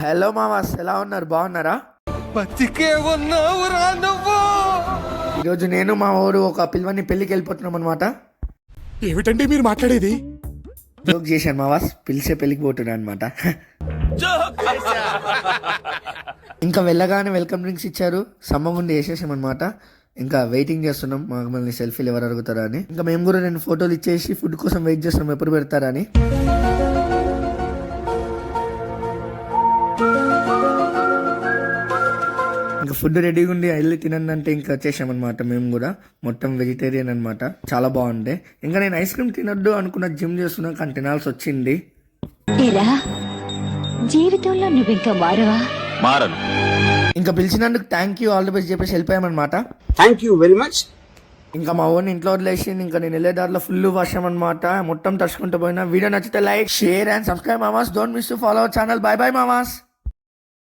Hello మామాస్, ఎలా ఉన్నారు? బాగున్నారా? బతికే ఉన్నావురా నువ్వు. ఈరోజు నేను మా ఊరు ఒక పిల్వని పెళ్లికి వెళ్ళిపోతున్నాం అనమాట. ఏమిటండి మీరు మాట్లాడేది? జోక్ చేశాను మావాస్, పిలిచే పెళ్లికి పోతున్నా అనమాట. ఇంకా వెళ్ళగానే వెల్కమ్ డ్రింక్స్ ఇచ్చారు, సమ్మగుండి వేసేసాం అనమాట. ఇంకా వెయిటింగ్ చేస్తున్నాం మమ్మల్ని సెల్ఫీలు ఎవరు అడుగుతారా అని. ఇంకా మేము కూడా 2 ఫోటోలు ఇచ్చేసి ఫుడ్ కోసం వెయిట్ చేస్తున్నాం, ఎప్పుడు పెడతారా అని. ఇంకా ఫుడ్ రెడీగా ఉండి వెళ్ళి తినండి అంటే ఇంకా వచ్చేసామన్నమాట. మేము కూడా మొత్తం వెజిటేరియన్ అనమాట, చాలా బాగుండే. ఇంకా నేను ఐస్ క్రీమ్ తినొద్దు అనుకున్న, జిమ్ చేస్తున్నా కానీ తినాల్సి వచ్చింది. జీవితంలో నువ్వు ఇంకా మారను. ఇంకా పిలిచినందుకు thank you, all the best చెప్పేసి వెళ్ళిపోయామన్నమాట. Thank you very much. ఇంకా మా ఓన్ ఇంట్లో వదిలేసి ఇంకా నేను వెళ్ళే దారిలో ఫుల్ వర్షం అనమాట, మొత్తం తడుచుకుంటూ పోయినా. వీడియో నచ్చితే లైక్, షేర్ అండ్ సబ్స్క్రైబ్ మామాస్. Don't miss to follow our channel. Bye bye మామాస్.